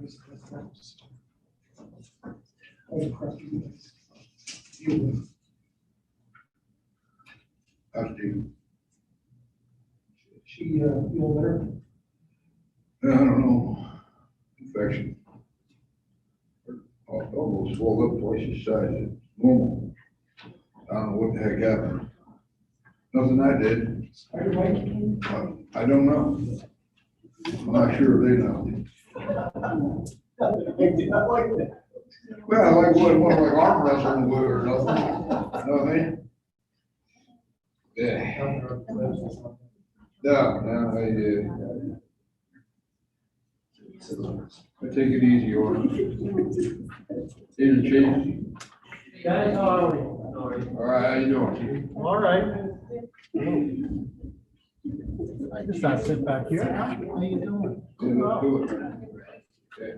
How's Steve? She feel better? I don't know. Infection. Almost swelled up twice his size. It's normal. I don't know what the heck happened. Nothing I did. Spider bite? I don't know. I'm not sure they know. I like that. Well, I like what, like arm wrestling with or nothing. You know what I mean? Yeah. No, I take it easy on him. He's a chief. Guys, how are we? All right, how you doing, chief? All right. I just gotta sit back here. How you doing? Yeah, let's do it. Okay.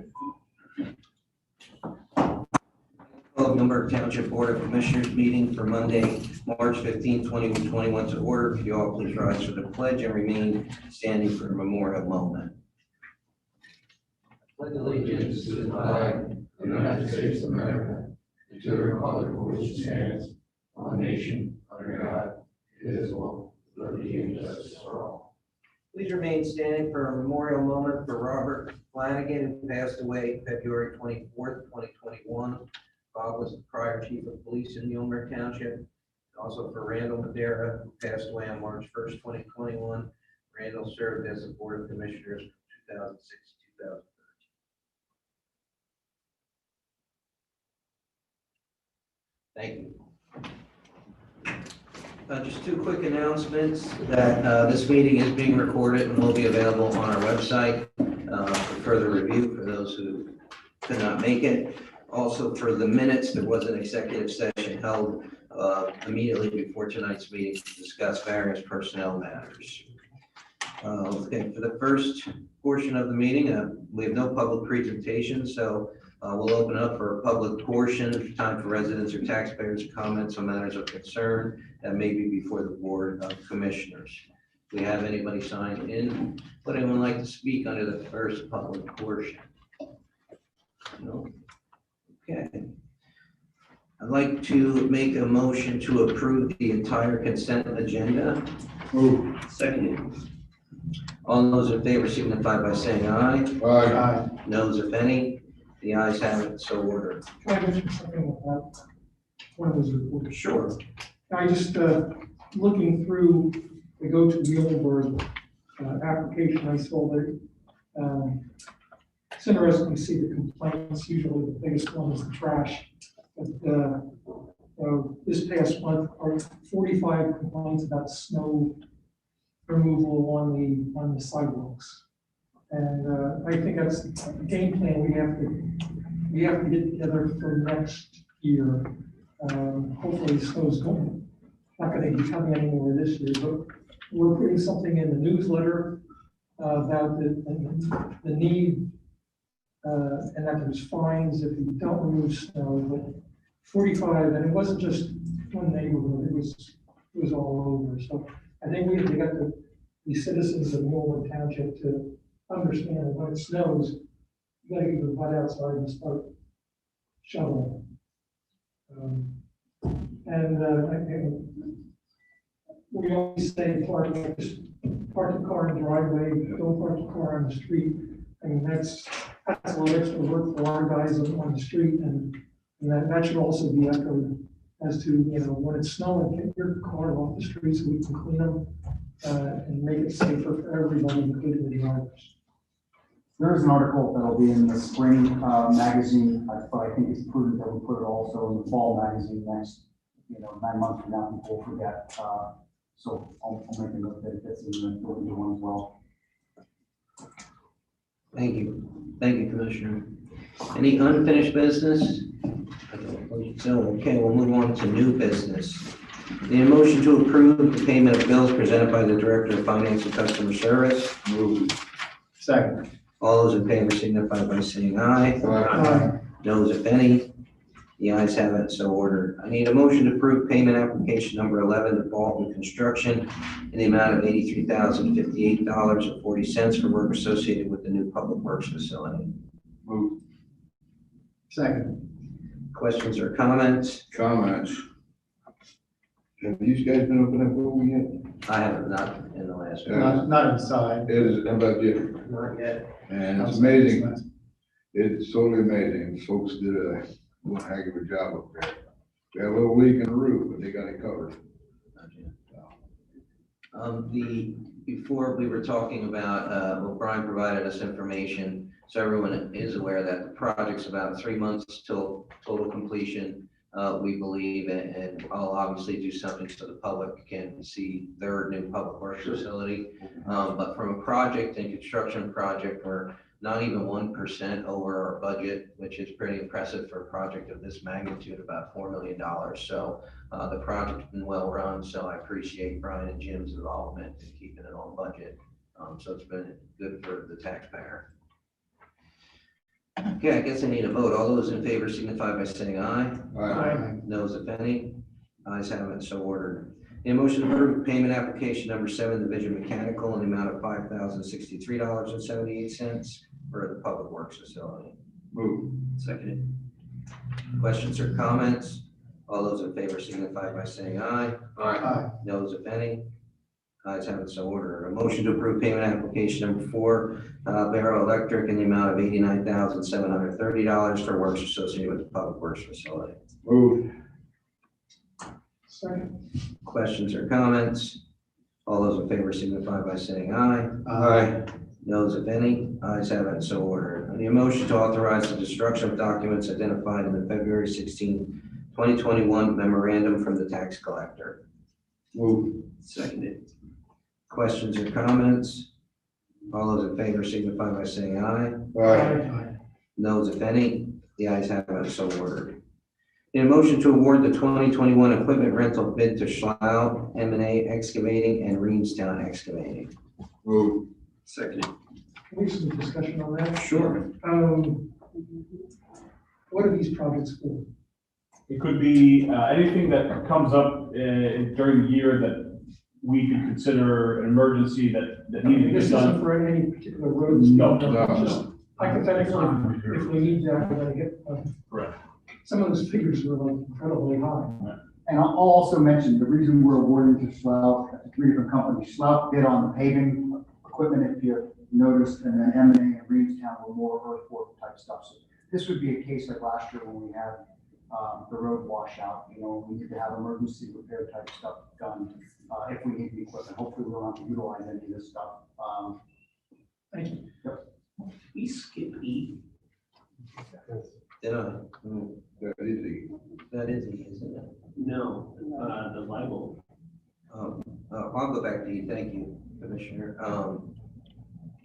Muhlenberg Township Board of Commissioners meeting for Monday, March 15, 2021 to order. Could you all please rise for the pledge and remain standing for a memorial moment? Pledge allegiance to the flag of the United States of America, and to the republic for which it stands, one nation, under God, indivisible, with liberty and justice for all. Please remain standing for a memorial moment for Robert Flanagan, who passed away February 24th, 2021. Bob was the prior chief of police in Muhlenberg Township. And also for Randall Madera, who passed away on March 1st, 2021. Randall served as the Board of Commissioners from 2006 to 2013. Thank you. Just two quick announcements that this meeting is being recorded and will be available on our website for further review for those who could not make it. Also, for the minutes, there was an executive session held immediately before tonight's meeting to discuss various personnel matters. Okay, for the first portion of the meeting, we have no public presentation, so we'll open up for a public portion, time for residents or taxpayers' comments on matters of concern that may be before the Board of Commissioners. Do we have anybody signed in? Would anyone like to speak under the first public portion? No? Okay. I'd like to make a motion to approve the entire consent agenda. Move. Second. All those in favor signify by saying aye. Aye. Noes, if any. The ayes have it, so ordered. Can I mention something about one of those reports? Sure. I just, looking through the Go to Muhlenberg application, I saw that it's interesting to see the complaints. Usually the biggest one is the trash. But this past month, are 45 complaints about snow removal on the sidewalks. And I think that's the game plan we have to get together for next year. Hopefully snow's not going to be coming anymore this year, but we're putting something in the newsletter about the need and that there's fines if you don't remove snow. But 45, and it wasn't just one neighborhood; it was all over. So I think we have to get the citizens of Muhlenberg Township to understand that when it snows, you gotta get your butt outside and start shoveling. We always say park the car in the driveway, don't park the car on the street. I mean, that's a little extra work for our guys on the street, and that should also be echoed as to, when it's snowing, get your car off the street so we can clean them and make it safer for everybody, including the drivers. There's an article that'll be in the spring magazine, but I think it's prudent that we put it also in the fall magazine next, 9 months from now, people forget. So I'll make a note that it gets in the winter one as well. Thank you. Thank you, Commissioner. Any unfinished business? I don't believe so. Okay, we'll move on to new business. The motion to approve the payment of bills presented by the Director of Finance and Customer Service. Move. Second. All those in favor signify by saying aye. Aye. Noes, if any. The ayes have it, so ordered. I need a motion to approve payment application number 11 to Bolton Construction in the amount of $83,058.40 for work associated with the new public works facility. Move. Second. Questions or comments? Comments. Have these guys been open that building yet? I have not in the last. Yeah. Not inside. It is, how about you? Not yet. And it's amazing. It's totally amazing. Folks did one heck of a job up there. We had a little leak in the roof, but they got it covered. Before we were talking about, well, Brian provided us information, so everyone is aware that the project's about 3 months till total completion, we believe, and I'll obviously do something so the public can see their new public works facility. But from a project and construction project, we're not even 1% over our budget, which is pretty impressive for a project of this magnitude, about $4 million. So the project's been well run, so I appreciate Brian and Jim's involvement in keeping it on budget. So it's been good for the taxpayer. Okay, I guess I need a vote. All those in favor signify by saying aye. Aye. Noes, if any. Ayes have it, so ordered. A motion to approve payment application number 7, Division Mechanical, in the amount of $5,063.78 for the Public Works Facility. Move. Seconded. Questions or comments? All those in favor signify by saying aye. Aye. Noes, if any. Ayes have it, so ordered. A motion to approve payment application number 4, Barrow Electric, in the amount of $89,730 for works associated with the Public Works Facility. Move. Second. Questions or comments? All those in favor signify by saying aye. Aye. Noes, if any. Ayes have it, so ordered. I need a motion to authorize the destruction of documents identified in the February 16, 2021 memorandum from the tax collector. Move. Seconded. Questions or comments? All those in favor signify by saying aye. Aye. Noes, if any. The ayes have it, so ordered. In a motion to award the 2021 equipment rental bid to Schlau, M&A Excavating, and Reamstown Excavating. Move. Seconded. Can we have some discussion on that? Sure. What are these projects for? It could be anything that comes up during the year that we could consider an emergency that needed to This get isn't done. for any particular roads. No. Just hypothetically, if we need that, we're gonna get, Correct. some of those figures are like incredibly high. And I'll also mention, the reason we're awarding to Slough, 3 different companies, Slough bid on the paving equipment, if you noticed, and then M&A and Reamstown were more earthwork type stuff. So this would be a case like last year when we had the road washout, we need to have emergency repair type stuff done if we need the equipment. Hopefully we don't have to utilize any of this stuff. Thank you. We skip E. Did I? That is easy. That is E, isn't it? No, the libel. I'll go back to E. Thank you, Commissioner.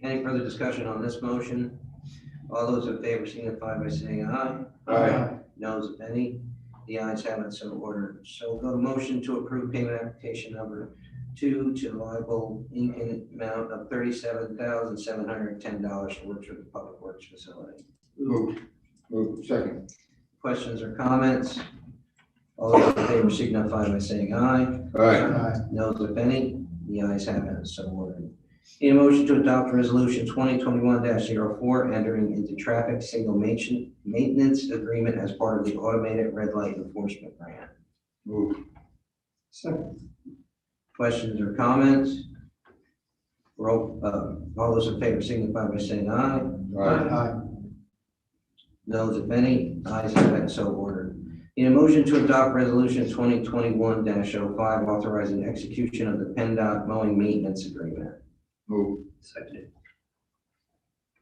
Any further discussion on this motion? All those in favor signify by saying aye. Aye. Noes, if any. The ayes have it, so ordered. So we'll go to motion to approve payment application number 2 to Libel Inc. in amount of $37,710 for works with the Public Works Facility. Move. Move. Second. Questions or comments? All those in favor signify by saying aye. Aye. Noes, if any. The ayes have it, so ordered. Need a motion to adopt resolution 2021-04, entering into traffic signal maintenance agreement as part of the automated red light enforcement grant. Move. Second. Questions or comments? All those in favor signify by saying aye. Aye. Noes, if any. Ayes have it, so ordered. Need a motion to adopt resolution 2021-05, authorizing execution of the PennDOT mowing maintenance agreement. Move. Seconded.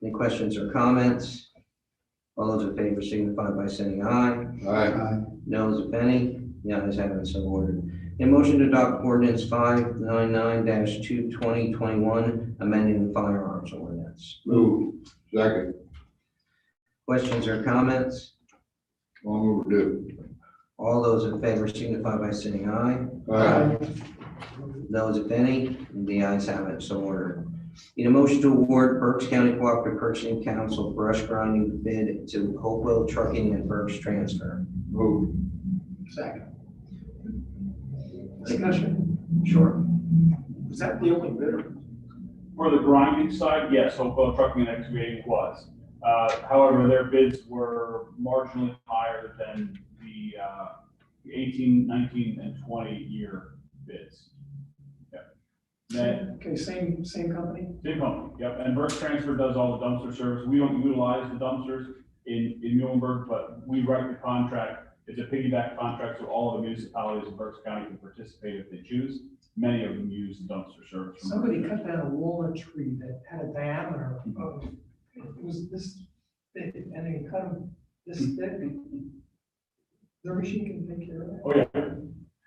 Any questions or comments? All those in favor signify by saying aye. Aye. Noes, if any. The ayes have it, so ordered. A motion to adopt ordinance 599-2-2021, amending the firearms ordinance. Move. Second. Questions or comments? Long overdue. All those in favor signify by saying aye. Aye. Those, if any, the ayes have it, so ordered. Need a motion to award Berks County Cooperative Purchasing Council brush grinding bid to Hopewell Trucking and Berks Transfer. Move. Second. Discussion. Sure. Was that the only bidder? For the grinding side, yes, Hopewell Trucking and Excavating was. However, their bids were marginally higher than the 18, 19, and 20-year bids. Yep. Then, Okay, same company? same company, yep, and Berks Transfer does all the dumpster service. We don't utilize the dumpsters in Muhlenberg, but we write the contract. It's a piggyback contract, so all of the municipalities in Berks County can participate if they choose. Many of them use the dumpster service. from Somebody Berks cut down a walnut tree that had a diameter of, it was this thick, and they cut them this thick. Their machine can take care of that. Oh, yeah.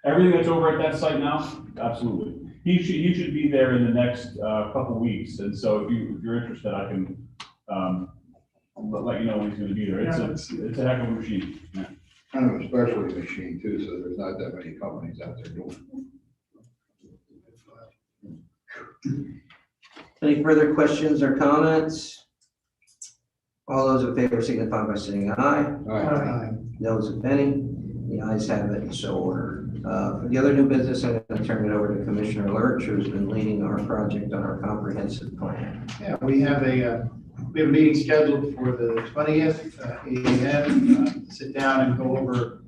Everything that's over at that site now, absolutely. He should be there in the next couple weeks, and so if you're interested, I can let you know when he's gonna be there. It's a heck of a machine. Yeah. Kind of a specialty machine too, so there's not that many companies out there doing it. Any further questions or comments? All those in favor signify by saying aye. All right. Those if any, the ayes have it, and so ordered. For the other new business, I'm going to turn it over to Commissioner Lurch, who's been leading our project on our comprehensive plan. Yeah, we have a meeting scheduled for the 20th, 8 a.m. To sit down and go over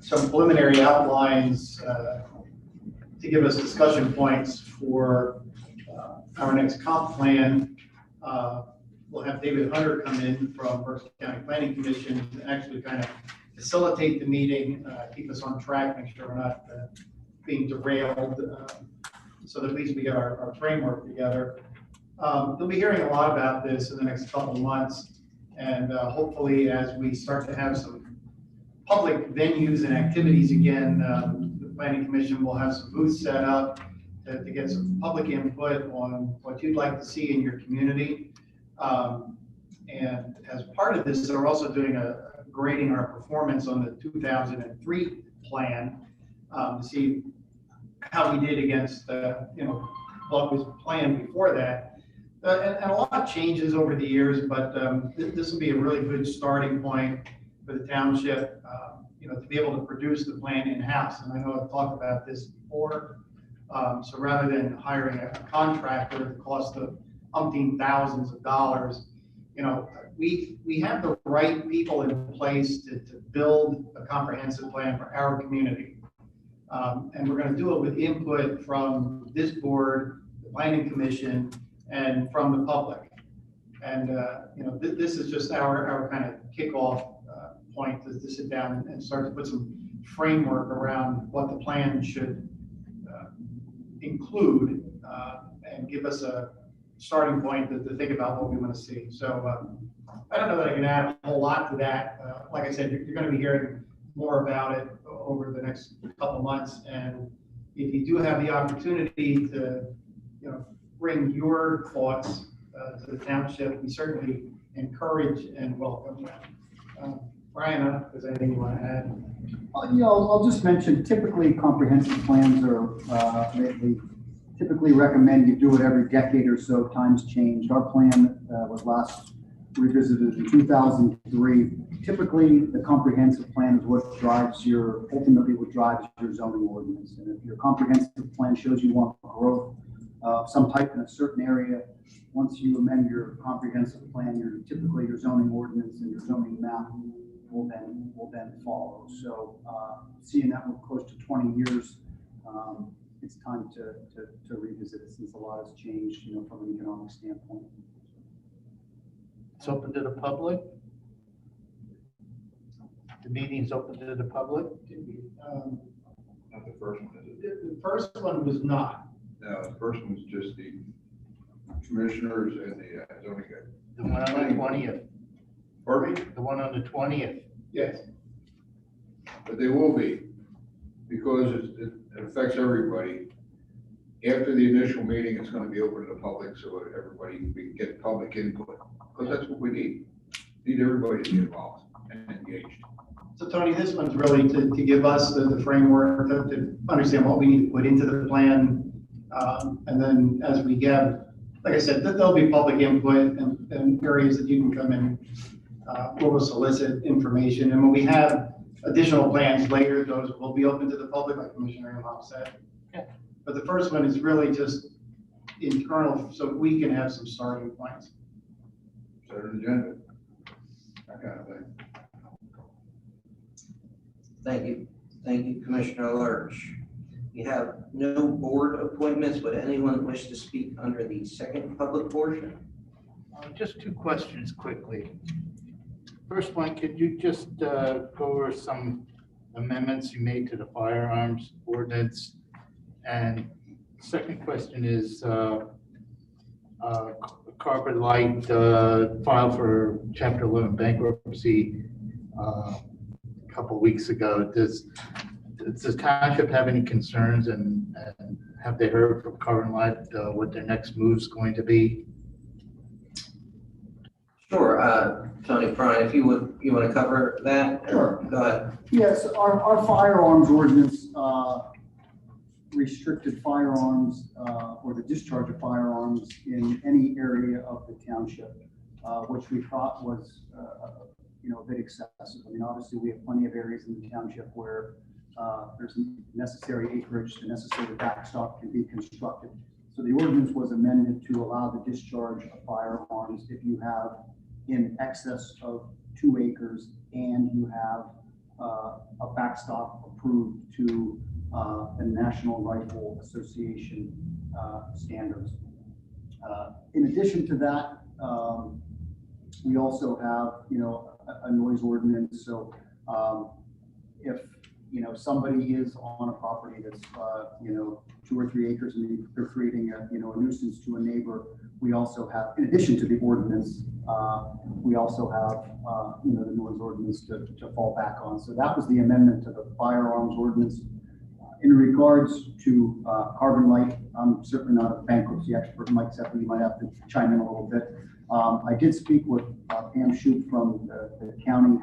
some preliminary outlines to give us discussion points for our next comp plan. We'll have David Hunter come in from Berks County Planning Commission to actually kind of facilitate the meeting, keep us on track, make sure we're not being derailed, so that at least we get our framework together. You'll be hearing a lot about this in the next couple of months, and hopefully as we start to have some public venues and activities again, the Planning Commission will have some booths set up to get some public input on what you'd like to see in your community. And as part of this, they're also doing a grading our performance on the 2003 plan to see how we did against what was planned before that. And a lot changes over the years, but this will be a really good starting point for the township, to be able to produce the plan in-house. And I know I've talked about this before. So rather than hiring a contractor at the cost of umpteen thousands of dollars, we have the right people in place to build a comprehensive plan for our community. And we're going to do it with input from this board, the Planning Commission, and from the public. And, this is just our kind of kickoff point to sit down and start to put some framework around what the plan should include and give us a starting point to think about what we want to see. So I don't know that I can add a whole lot to that. Like I said, you're going to be hearing more about it over the next couple months. And if you do have the opportunity to, bring your thoughts to the township, we certainly encourage and welcome them. Brian, I don't know if there's anything you want to add. I'll just mention, typically comprehensive plans are, they typically recommend you do it every decade or so. Times changed. Our plan was last revisited in 2003. Typically, the comprehensive plan is what ultimately what drives your zoning ordinance. And if your comprehensive plan shows you want growth of some type in a certain area, once you amend your comprehensive plan, your zoning ordinance and your zoning map will then follow. So seeing that we're close to 20 years, it's time to revisit it since a lot has changed, from an economic standpoint. It's open to the public. The meeting's open to the public. Not the first one, is it? The first one was not. No, the first one's just the commissioners and the zoning guy. The one on the 20th. Pardon me? The one on the 20th. Yes. But they will be, because it affects everybody. After the initial meeting, it's going to be open to the public, so everybody can get public input, because that's what we need. Need everybody to get involved and engaged. So Tony, this one's really to give us the framework to understand what we need to put into the plan. And then as we get, like I said, there'll be public input and areas that you can come in. We'll solicit information. And when we have additional plans later, those will be open to the public, like Commissioner Imhoff said. Yeah. But the first one is really just internal, so we can have some starting points. Set an agenda. Thank you. Thank you, Commissioner Lurch. We have no board appointments. Would anyone wish to speak under the second public portion? Just two questions quickly. First one, could you just go over some amendments you made to the firearms ordinance? And second question is, Carpet Light filed for Chapter 11 bankruptcy a couple of weeks ago. Does the township have any concerns, and have they heard from Carpet Light what their next move is going to be? Sure, Tony Prine, if you want to cover that? Sure. Go ahead. Yes, our firearms ordinance restricted firearms or the discharge of firearms in any area of the township, which we thought was, a bit excessive. I mean, obviously, we have plenty of areas in the township where there's necessary acreage, the necessary backstop can be constructed. So the ordinance was amended to allow the discharge of firearms if you have in excess of 2 acres and you have a backstop approved to the National Rifle Association standards. In addition to that, we also have, a noise ordinance. So if, somebody is on a property that's, 2 or 3 acres and they're creating a nuisance to a neighbor, we also have, in addition to the ordinance, we also have, the noise ordinance to fall back on. So that was the amendment to the firearms ordinance. In regards to Carbon Light, I'm certainly not a bankruptcy expert. Mike Seppi, you might have to chime in a little bit. I did speak with Pam Shoup from the county.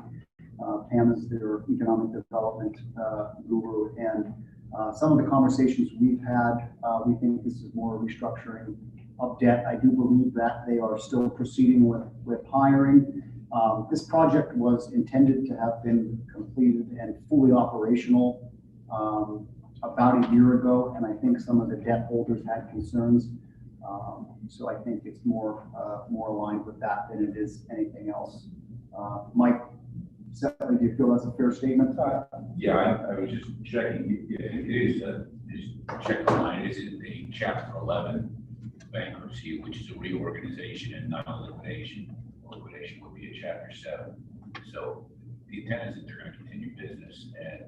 Pam is their economic development guru, and some of the conversations we've had, we think this is more restructuring of debt. I do believe that they are still proceeding with hiring. This project was intended to have been completed and fully operational about a year ago, and I think some of the debt holders had concerns. So I think it's more aligned with that than it is anything else. Mike, do you feel that's a fair statement? Yeah, I was just checking. It is check the line. It's in the Chapter 11 bankruptcy, which is a reorganization and not a liquidation. Liquidation would be a Chapter 7. So the intent is that they're going to continue business, and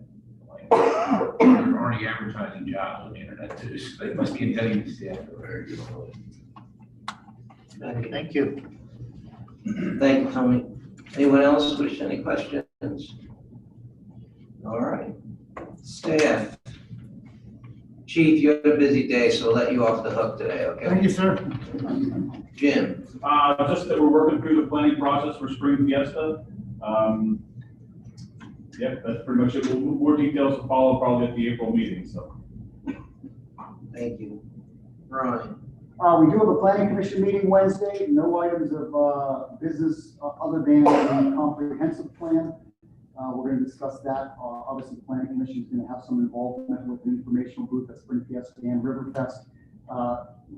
they're already advertising jobs on the internet too. So they must be intending to stay after a very good role. Thank you. Thank you, Tony. Anyone else wish any questions? All right. Staff. Chief, you had a busy day, so I'll let you off the hook today, okay? Thank you, sir. Jim. Just that we're working through the planning process for Spring Fiesta. Yeah, that's pretty much it. More details to follow probably at the April meeting, so. Thank you. Brian. We do have a planning commission meeting Wednesday. No items of business other than the comprehensive plan. We're going to discuss that. Obviously, the planning commission is going to have some involvement with the informational group at Spring Fiesta and Riverfest.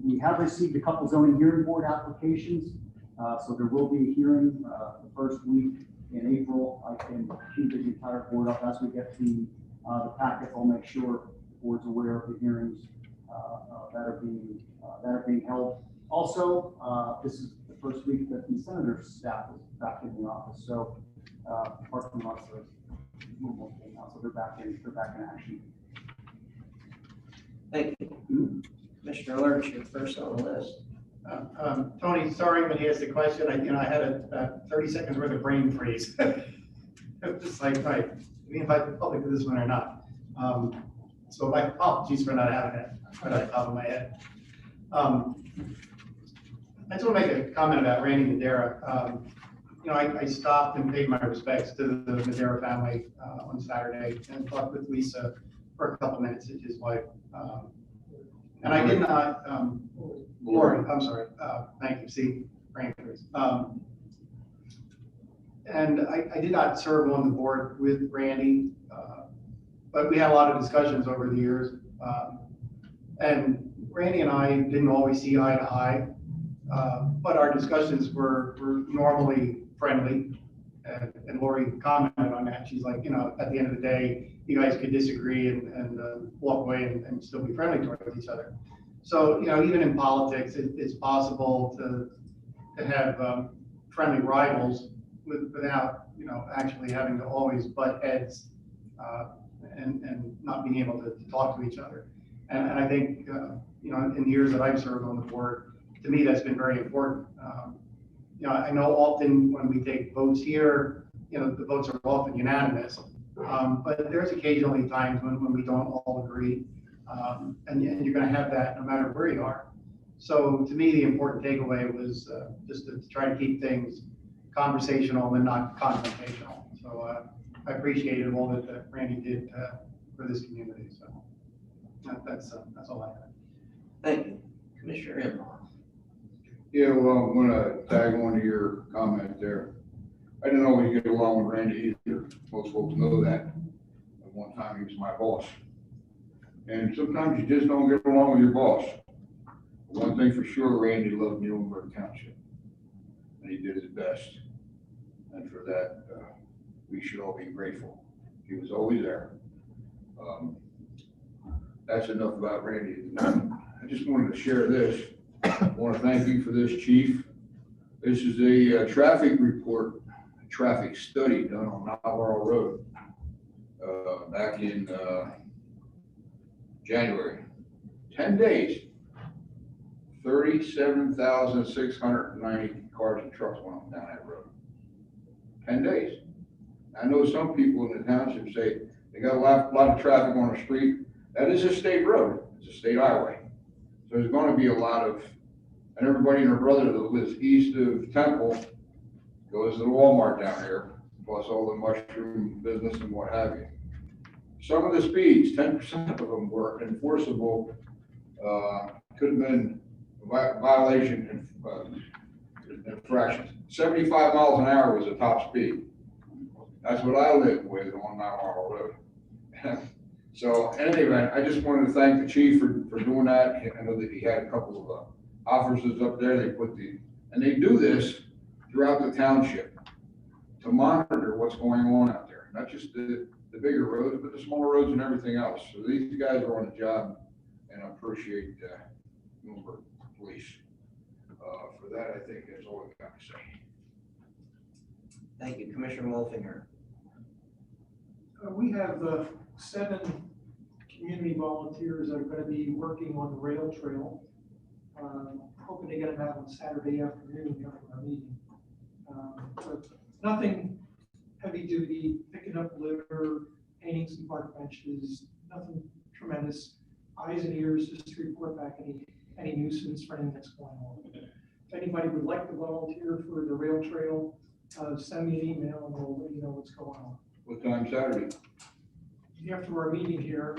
We have received a couple zoning hearing board applications, so there will be a hearing the first week in April. I can keep the entire board up as we get to the packet. I'll make sure the board's aware of the hearings that are being held. Also, this is the first week that the senator's staff is back in the office. So parking lots are mostly now, so they're back in action. Thank you. Commissioner Lurch, you're first on the list. Tony, sorry, when he asked the question, I had a 30 seconds worth of brain freeze. It was like, right, do we invite the public to this one or not? So my apologies for not having it right on the top of my head. I just want to make a comment about Randy Madera. I stopped and paid my respects to the Madera family on Saturday and talked with Lisa for a couple minutes, his wife. And I did not, Lori, I'm sorry, thank you, see, brain freeze. And I did not serve on the board with Randy, but we had a lot of discussions over the years. And Randy and I didn't always see eye to eye, but our discussions were normally friendly and Lori commented on that. She's like, at the end of the day, you guys could disagree and walk away and still be friendly towards each other. So, even in politics, it's possible to have friendly rivals without, actually having to always butt heads and not being able to talk to each other. And I think, in the years that I've served on the board, to me, that's been very important. I know often when we take votes here, the votes are often unanimous, but there's occasionally times when we don't all agree, and you're going to have that no matter where you are. So to me, the important takeaway was just to try to keep things conversational and not confrontational. So I appreciated all that Randy did for this community. So that's all I have. Thank you, Commissioner Imhoff. Yeah, well, I'm gonna tag on to your comment there. I didn't always get along with Randy either. Most folks know that. At one time, he was my boss. And sometimes you just don't get along with your boss. One thing for sure, Randy loved Muhlenberg Township. And he did his best. And for that, we should all be grateful. He was always there. That's enough about Randy. I just wanted to share this. I want to thank you for this, Chief. This is a traffic report, a traffic study done on Navarro Road back in January. 10 days, 37,690 cars and trucks went up down that road. 10 days. I know some people in the township say they got a lot of traffic on the street. That is a state road. It's a state highway. So there's going to be a lot of, and everybody and their brother that lives east of Temple goes to the Walmart down here, plus all the mushroom business and what have you. Some of the speeds, 10% of them were enforceable, could have been violation infractions. 75 miles an hour was the top speed. That's what I live with on Navarro Road. So anyway, I just wanted to thank the chief for doing that. I know that he had a couple of officers up there. And they do this throughout the township to monitor what's going on out there. Not just the bigger roads, but the smaller roads and everything else. So these guys are on the job, and I appreciate Muhlenberg Police. For that, I think that's all I've got to say. Thank you, Commissioner Wolfinger. We have 7 community volunteers that are going to be working on the rail trail. Hoping to get them out on Saturday afternoon after our meeting. But nothing heavy duty, picking up litter, painting some park benches, nothing tremendous. Eyes and ears just to report back any nuisance or anything that's going on. If anybody would like to volunteer for the rail trail, send me an email and we'll let you know what's going on. What time Saturday? After our meeting here,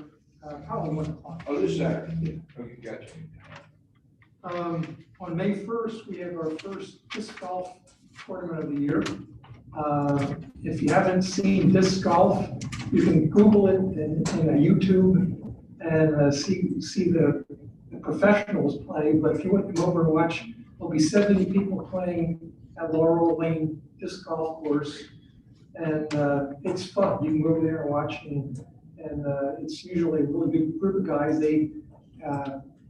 probably 1 o'clock. Oh, this Saturday. Okay, gotcha. On May 1st, we have our first disc golf tournament of the year. If you haven't seen disc golf, you can Google it in YouTube and see the professionals play. But if you want to go over and watch, there'll be 70 people playing at Laurel Lane Disc Golf Course. And it's fun. You can go over there and watch, and it's usually a really good group of guys. They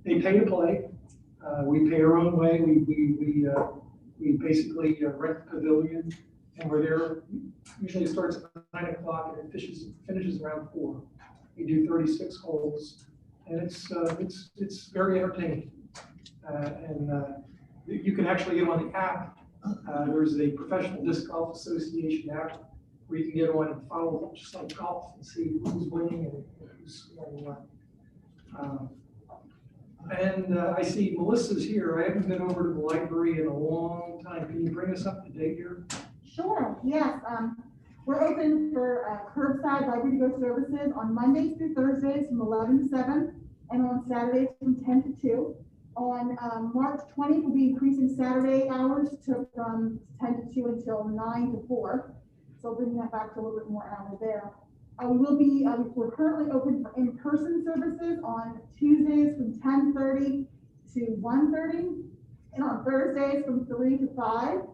pay to play. We pay our own way. We basically rent the pavilion, and we're there. Usually it starts at 9 o'clock and it finishes around 4. We do 36 holes, and it's very entertaining. You can actually get on the app. There's a Professional Disc Golf Association app where you can get on and follow just like golf and see who's winning and who's scoring what. I see Melissa's here. I haven't been over to the library in a long time. Can you bring us up to date here? Sure, yes. We're open for curbside library-to-go services on Mondays through Thursdays from 11 to 7 and on Saturdays from 10 to 2. On March 20th, we'll be increasing Saturday hours from 10 to 2 until 9 to 4. So bringing that back to a little bit more hours there. We're currently open for in-person services on Tuesdays from 10:30 to 1:30, and on Thursdays from 3 to 5.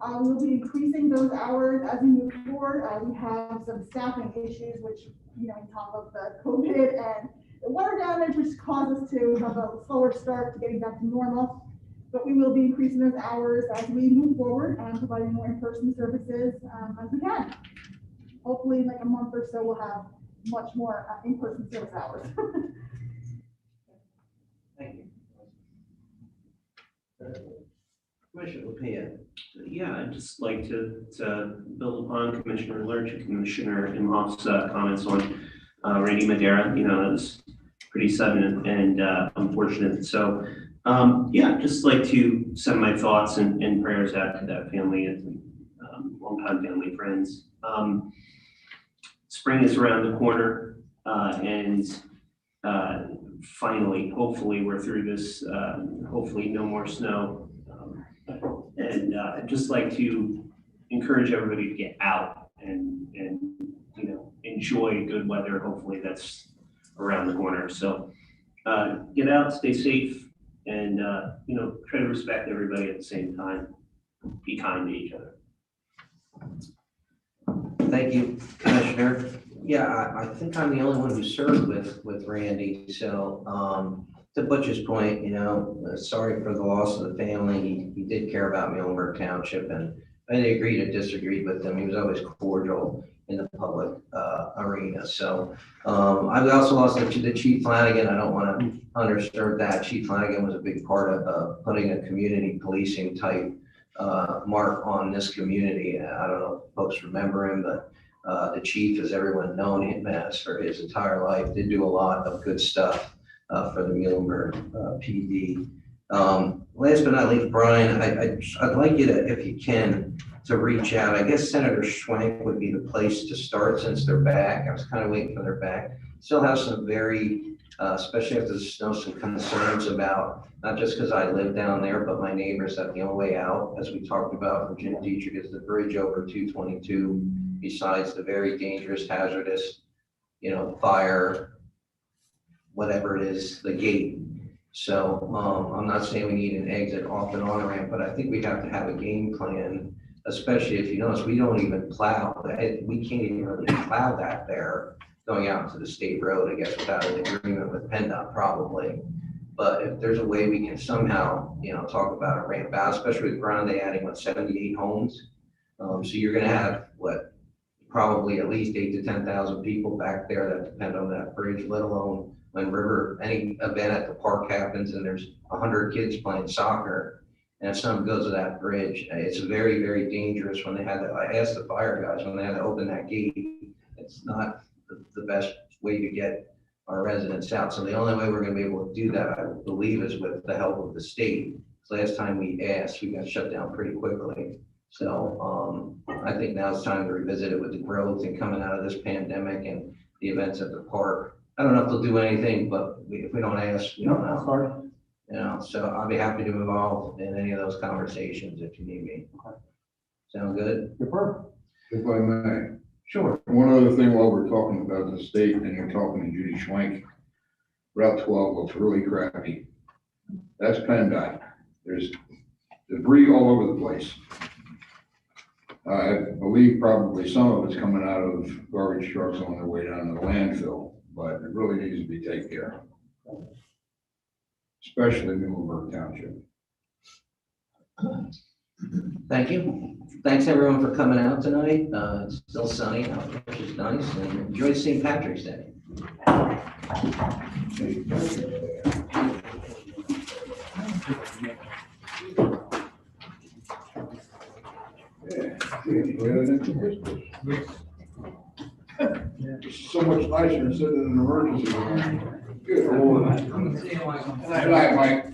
We will be increasing those hours as we move forward. We have some staffing issues, which, on top of the COVID and the water damage, which caused us to have a slower start to getting back to normal. But we will be increasing those hours as we move forward and providing more in-person services as we can. Hopefully in like a month or so, we'll have much more in-person service hours. Thank you. Commissioner Lapia. Yeah, I'd just like to build upon Commissioner Lurch and Commissioner Imhoff's comments on Randy Madera. It was pretty sudden and unfortunate. So, yeah, just like to send my thoughts and prayers out to that family and longtime family friends. Spring is around the corner, and finally, hopefully, we're through this. Hopefully, no more snow. And I'd just like to encourage everybody to get out and enjoy good weather. Hopefully that's around the corner. So get out, stay safe, and try to respect everybody at the same time. Be kind to each other. Thank you, Commissioner. Yeah, I think I'm the only one who served with Randy. So to Butch's point, sorry for the loss of the family. He did care about Muhlenberg Township, and I didn't agree to disagree with him. He was always cordial in the public arena. So I also lost the Chief Flanagan. I don't want to understate that. Chief Flanagan was a big part of putting a community policing type mark on this community. I don't know if folks remember him, but the chief, as everyone known him as for his entire life, did do a lot of good stuff for the Muhlenberg PD. Last but not least, Brian, I'd like you to, if you can, to reach out. I guess Senator Schwank would be the place to start since they're back. I was kind of waiting for their back. Still have some very, especially after the snow, some concerns about, not just because I live down there, but my neighbors that the only way out, as we talked about from Jim Dietrich, is the bridge over 222, besides the very dangerous, hazardous, fire, whatever it is, the gate. So I'm not saying we need an exit off and on ramp, but I think we have to have a game plan, especially if you notice, we don't even plow. We can't even really plow that there going out to the state road, I guess, without an agreement with PennDOT probably. But if there's a way we can somehow, talk about a ramp out, especially with Grande adding, 78 homes. So you're gonna have, probably at least 8,000 to 10,000 people back there that depend on that bridge, let alone when any event at the park happens and there's 100 kids playing soccer, and if something goes to that bridge, it's very, very dangerous. When they had to, I asked the fire guys, when they had to open that gate, it's not the best way to get our residents out. So the only way we're gonna be able to do that, I believe, is with the help of the state. So last time we asked, we got shut down pretty quickly. So I think now it's time to revisit it with the growth and coming out of this pandemic and the events at the park. I don't know if they'll do anything, but if we don't ask, we don't know. So I'll be happy to involve in any of those conversations if you need me. Okay. Sound good? If I may. Sure. One other thing while we're talking about the state and you're talking to Judy Schwank, Route 12 looks really crappy. That's PennDOT. There's debris all over the place. I believe probably some of it's coming out of garbage trucks on their way down to the landfill, but it really needs to be taken care of, especially Muhlenberg Township. Thank you. Thanks everyone for coming out tonight. It's still sunny out, which is nice, and enjoy St. Patrick's Day. It's so much nicer than sitting in an emergency room. Good Lord. Good night, Mike.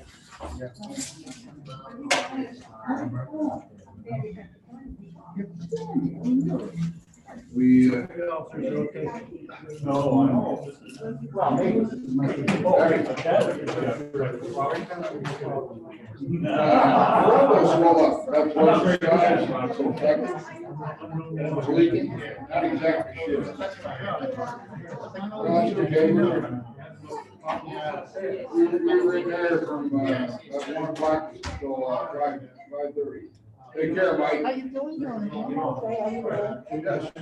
We, No, I know. Well, maybe this is my. swell up. That's what the sky is not so effective. It's leaking. Not exactly sure. Well, that's okay. We were in there from 1 o'clock till 5:30. Take care, Mike. How you doing, John? Okay, how you doing? Yes.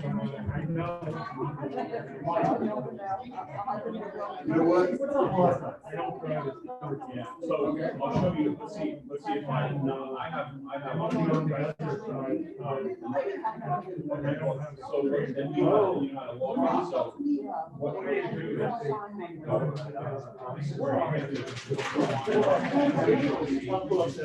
You know what? Yeah, so I'll show you, let's see if I have. So, and you know how to log in, so what we're gonna do is.